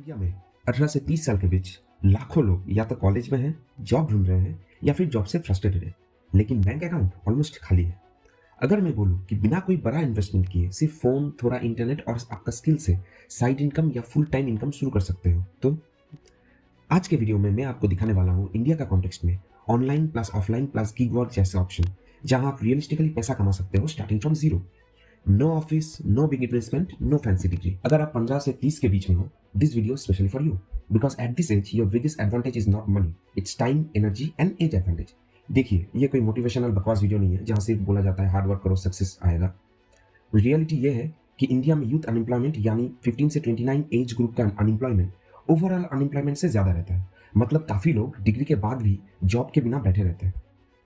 India में 18 से 30 साल के बीच लाखों लोग या तो कॉलेज में हैं, जॉब ढूंढ रहे हैं या फिर जॉब से फ्रस्ट्रेटेड है, लेकिन बैंक अकाउंट ऑलमोस्ट खाली है। अगर मैं बोलूं कि बिना कोई बड़ा इन्वेस्टमेंट किए सिर्फ फोन, थोड़ा इंटरनेट और आपका स्किल से साइड इनकम या फुल टाइम इनकम शुरू कर सकते हो, तो आज के वीडियो में मैं आपको दिखाने वाला हूं इंडिया का कॉन्टेक्स्ट में online plus offline plus gig work जैसे ऑप्शन, जहां आप रियलिस्टिकली पैसा कमा सकते हो starting from zero. No office, no big investment, no fancy degree. अगर आप 15 से 30 के बीच में हो, this video specially for you, because at this age your biggest advantage is not money, it's time, energy and age advantage. देखिए, ये कोई मोटिवेशनल बकवास वीडियो नहीं है जहां सिर्फ बोला जाता है हार्ड वर्क करो सक्सेस आएगा। रियलिटी ये है कि इंडिया में यूथ अनएम्प्लॉयमेंट यानी 15 से 29 एज ग्रुप का अनएम्प्लॉयमेंट ओवरऑल अनएम्प्लॉयमेंट से ज्यादा रहता है। मतलब काफी लोग डिग्री के बाद भी जॉब के बिना बैठे रहते हैं।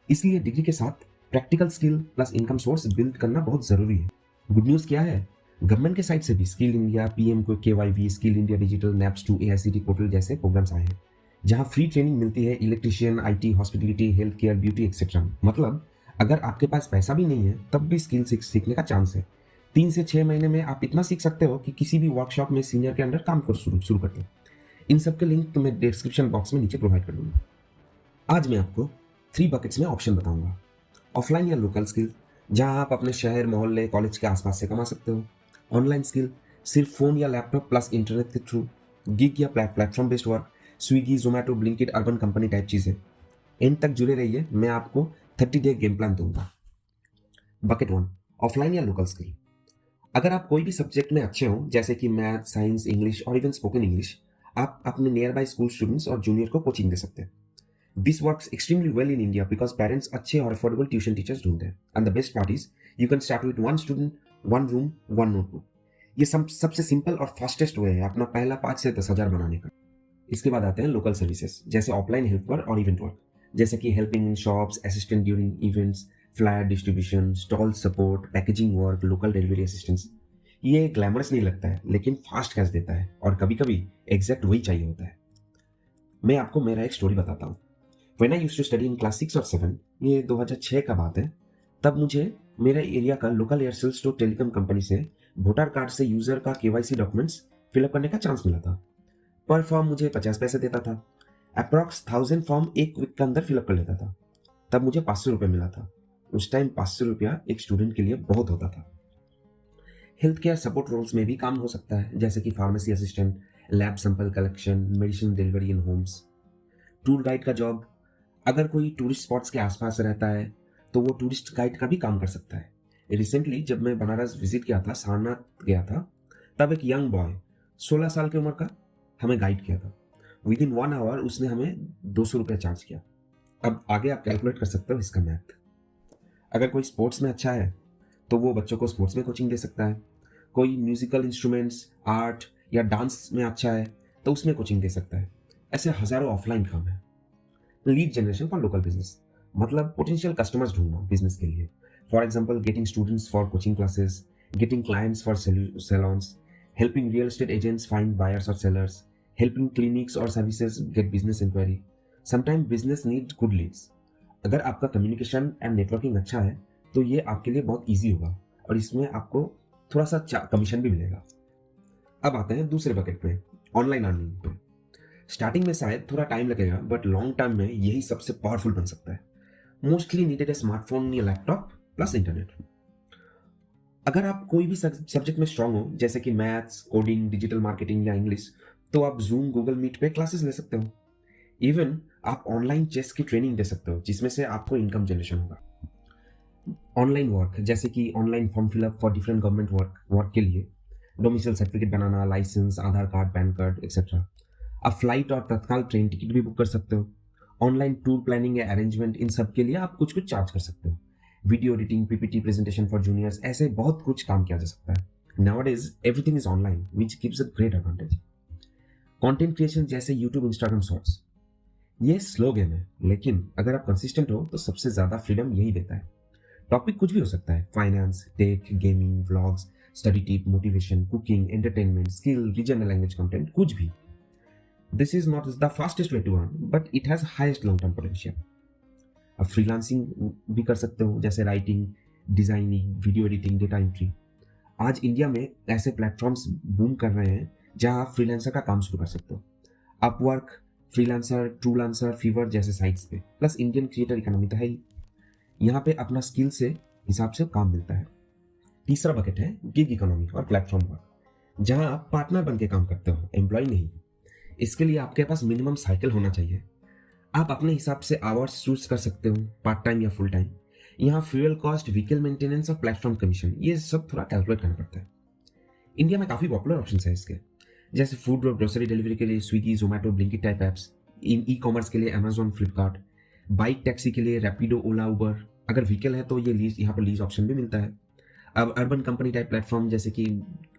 इसलिए डिग्री के साथ practical skill plus income source build करना बहुत जरूरी है। गुड न्यूज क्या है? गवर्नमेंट के साइड से भी स्किल इंडिया, पीएम को KYV, skill India digital, NAPS two, AICT portal जैसे प्रोग्राम्स आए हैं, जहां फ्री ट्रेनिंग मिलती है electrician, IT, hospitality, health care, beauty etcetera. मतलब अगर आपके पास पैसा भी नहीं है तब भी स्किल सीखने का चांस है। 3 से 6 महीने में आप इतना सीख सकते हो कि किसी भी वर्कशॉप में सीनियर के अंडर काम कर शुरू करते हो। इन सब के लिंक मैं डिस्क्रिप्शन बॉक्स में नीचे प्रोवाइड कर दूंगा। आज मैं आपको 3 बकेट्स में ऑप्शन बताऊंगा। ऑफलाइन या लोकल स्किल, जहां आप अपने शहर, मोहल्ले, कॉलेज के आसपास से कमा सकते हो। ऑनलाइन स्किल, सिर्फ फोन या लैपटॉप प्लस इंटरनेट के थ्रू। गिग या platform based work, Swiggy, Zomato, Blinkit, urban company type चीजें। एंड तक जुड़े रहिए, मैं आपको 30 डे गेम प्लान दूंगा। बकेट 1, ऑफलाइन या लोकल स्किल। अगर आप कोई भी सब्जेक्ट में अच्छे हो, जैसे कि मैथ, साइंस, इंग्लिश और इवन स्पोकन इंग्लिश, आप अपने नियर बाय स्कूल स्टूडेंट्स और जूनियर को कोचिंग दे सकते हैं। This works extremely well in India because parents अच्छे और affordable tuition teachers ढूंढते हैं। And the best part is, you can start with one student, one room, one notebook. ये सबसे सिंपल और फास्टेस्ट वे है अपना पहला 5 से 10 हज़ार बनाने का। इसके बाद आते हैं लोकल सर्विसेज, जैसे ऑफलाइन हेल्प वर्क और इवेंट वर्क, जैसे कि helping in shops, assistant during events, flyer distribution, stall support, packaging work, local delivery assistance. ये ग्लैमरस नहीं लगता है, लेकिन फास्ट कैश देता है और कभी कभी एग्जैक्ट वही चाहिए होता है। मैं आपको मेरा एक स्टोरी बताता हूँ। When I used to study in class 6 और 7, ये 2006 का बात है, तब मुझे मेरे एरिया का local Aircel store telecom company से वोटर कार्ड से यूजर का केवाईसी डॉक्यूमेंट्स फिलअप करने का चांस मिला था। पर फॉर्म मुझे 50 पैसे देता था। अप्रॉक्स 1000 फॉर्म एक वीक के अंदर फिलअप कर लेता था। तब मुझे 500 रुपये मिला था। उस टाइम 500 रुपया एक स्टूडेंट के लिए बहुत होता था। हेल्थ केयर सपोर्ट रोल्स में भी काम हो सकता है, जैसे कि pharmacy assistant, lab sample collection, medicine delivery इन होम्स। टूर गाइड का जॉब, अगर कोई टूरिस्ट स्पॉट्स के आसपास रहता है तो वो टूरिस्ट गाइड का भी काम कर सकता है। रिसेंटली जब मैं बनारस विजिट किया था, सारनाथ गया था, तब एक यंग बॉय 16 साल की उम्र का हमें गाइड किया था। विद इन 1 आवर उसने हमें 200 रुपये चार्ज किया। अब आगे आप कैलकुलेट कर सकते हो इसका मैथ। अगर कोई स्पोर्ट्स में अच्छा है तो वो बच्चों को स्पोर्ट्स में कोचिंग दे सकता है। कोई म्यूजिकल इंस्ट्रूमेंट्स, आर्ट या डांस में अच्छा है तो उसमें कोचिंग दे सकता है। ऐसे हजारों ऑफलाइन काम है। Lead generation for local business, मतलब पोटेंशियल कस्टमर्स ढूंढना बिजनेस के लिए। For example, getting students for coaching classes, getting clients for salons, helping real estate agents find buyers और सेलर्स, हेल्पिंग क्लिनिक्स और services get business inquiry. Sometime business need good leads. अगर आपका communication and networking अच्छा है तो ये आपके लिए बहुत ईजी होगा और इसमें आपको थोड़ा सा कमीशन भी मिलेगा। अब आते हैं दूसरे बकेट पे, ऑनलाइन अर्निंग पे। स्टार्टिंग में शायद थोड़ा टाइम लगेगा, बट लॉन्ग टर्म में यही सबसे पावरफुल बन सकता है। मोस्टली नीडेड है स्मार्टफोन या लैपटॉप प्लस इंटरनेट। अगर आप कोई भी सब्जेक्ट में स्ट्रांग हो, जैसे कि मैथ्स, कोडिंग, डिजिटल मार्केटिंग या इंग्लिश, तो आप जूम, गूगल मीट पे क्लासेस ले सकते हो। इवन आप ऑनलाइन चेस की ट्रेनिंग दे सकते हो, जिसमें से आपको इनकम जनरेशन होगा। ऑनलाइन वर्क, जैसे कि online form fill up for different government work के लिए, डोमिसाइल सर्टिफिकेट बनाना, लाइसेंस, आधार कार्ड, पैन कार्ड एक्सेट्रा। आप फ्लाइट और तत्काल ट्रेन टिकट भी बुक कर सकते हो। ऑनलाइन टूर प्लानिंग या अरेंजमेंट, इन सब के लिए आप कुछ कुछ चार्ज कर सकते हो। Video editing, PPT presentation for juniors, ऐसे बहुत कुछ काम किया जा सकता है। Nowadays everything is online, which gives a great advantage. Content creation, जैसे यूट्यूब, इंस्टाग्राम शॉर्ट्स, ये स्लो गेम है, लेकिन अगर आप कंसिस्टेंट हो तो सबसे ज्यादा फ्रीडम यही देता है। टॉपिक कुछ भी हो सकता है, finance, tech, gaming, vlogs, study tip, motivation, cooking, entertainment, skill, regional language content, कुछ भी। This is not the fastest way to earn, but it has highest long term potential. अब फ्रीलांसिंग भी कर सकते हो, जैसे writing, designing, video editing, data entry. आज India में ऐसे प्लेटफॉर्म्स बूम कर रहे हैं जहां आप फ्रीलांसर का काम शुरू कर सकते हो। अपवर्क, फ्रीलांसर, ट्रूलांसर, फीवर जैसे साइट्स पे, प्लस इंडियन क्रिएटर इकोनॉमी तो है ही। यहाँ पे अपना स्किल से हिसाब से काम मिलता है। तीसरा बकेट है गिग इकोनॉमी और प्लेटफॉर्म वर्क, जहां आप पार्टनर बन के काम करते हो, एम्प्लॉय नहीं। इसके लिए आपके पास मिनिमम साइकिल होना चाहिए। आप अपने हिसाब से आवर्स चूज कर सकते हो, पार्ट टाइम या फुल टाइम। यहाँ फ्यूल कॉस्ट, व्हीकल मेंटेनेंस और प्लेटफॉर्म कमीशन, ये सब थोड़ा कैलकुलेट करना पड़ता है। इंडिया में काफ़ी पॉपुलर ऑप्शन है इसके, जैसे फूड और ग्रोसरी डिलीवरी के लिए Swiggy, Zomato, Blinkit type apps, e commerce के लिए अमेजोन, फ्लिपकार्ट, बाइक टैक्सी के लिए रैपिडो, ओला, उबर। अगर व्हीकल है तो ये लीज, यहाँ पर लीज ऑप्शन भी मिलता है। अब अर्बन कंपनी टाइप प्लेटफॉर्म जैसे कि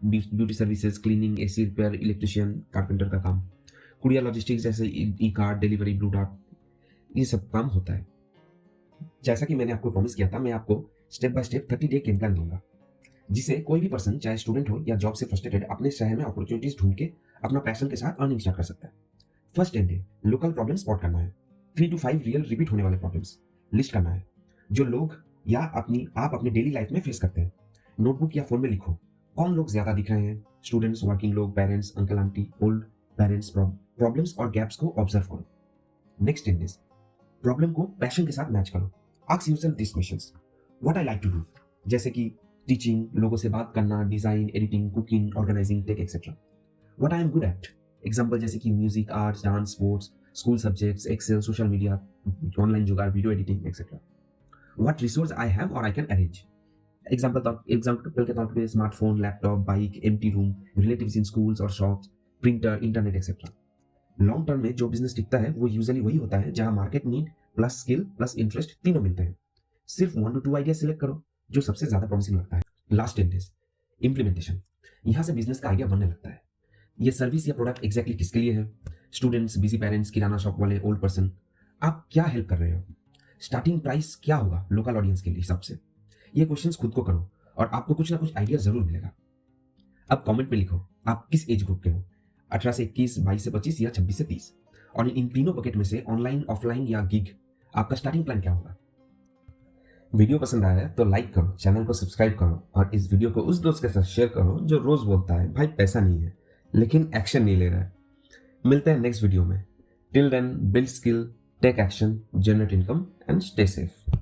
beauty services, cleaning, AC repair, electrician, carpenter का काम, कुरियर लॉजिस्टिक्स जैसे ई कार्ड डिलीवरी, ब्लू डॉट, ये सब काम होता है। जैसा कि मैंने आपको प्रॉमिस किया था, मैं आपको step by step 30 day game plan दूंगा, जिसे कोई भी पर्सन, चाहे स्टूडेंट हो या जॉब से फ्रस्ट्रेटेड, अपने शहर में अपॉर्चुनिटीज ढूंढ के अपना पैशन के साथ अर्निंग स्टार्ट कर सकता है। First 10 day local problem spot करना है। 3 to 5 रियल रिपीट होने वाले प्रॉब्लम्स लिस्ट करना है, जो लोग या आप अपनी डेली लाइफ में फेस करते हैं। नोटबुक या फोन में लिखो, कौन लोग ज्यादा दिख रहे हैं, स्टूडेंट्स, वर्किंग लोग, parents, uncle aunty, old parents. Problems और गैप्स को ऑब्जर्व करो। नेक्स्ट 10 डेज प्रॉब्लम को पैशन के साथ मैच करो। Ask yourself this questions, what I like to do, जैसे कि टीचिंग, लोगों से बात करना, design, editing, cooking, organizing, tech etcetera. What I am good at, example जैसे कि music, arts, dance, sports, school subjects, excel, social media, online jugaad, video editing etcetera. What resource I have और I can arrange, example के तौर पे smartphone, laptop, bike, empty room, relatives in schools और shops, printer, internet etcetera. Long term में जो business टिकता है वो यूजुअली वही होता है जहां market need plus skill plus interest तीनों मिलते हैं। सिर्फ 1 to 2 आइडिया सिलेक्ट करो जो सबसे ज्यादा प्रॉमिसिंग लगता है। लास्ट 10 डेज इंप्लीमेंटेशन, यहां से बिजनेस का आइडिया बनने लगता है। ये सर्विस या प्रोडक्ट एग्जैक्टली किसके लिए है, स्टूडेंट्स, बिजी पेरेंट्स, किराना शॉप वाले, ओल्ड पर्सन। आप क्या हेल्प कर रहे हो, स्टार्टिंग प्राइस क्या होगा लोकल ऑडियंस के हिसाब से। ये क्वेश्चंस खुद को करो और आपको कुछ ना कुछ आइडिया जरूर मिलेगा। अब कमेंट में लिखो आप किस एज ग्रुप के हो, 18 से 21, 22 से 25 या 26 से 30, और इन तीनों बकेट में से ऑनलाइन, ऑफलाइन या गिग, आपका स्टार्टिंग प्लान क्या होगा। वीडियो पसंद आया तो लाइक करो, चैनल को सब्सक्राइब करो और इस वीडियो को उस दोस्त के साथ शेयर करो जो रोज बोलता है भाई पैसा नहीं है लेकिन एक्शन नहीं ले रहा है। मिलते हैं नेक्स्ट वीडियो में। Till then, build skill, take action, generate income and stay safe.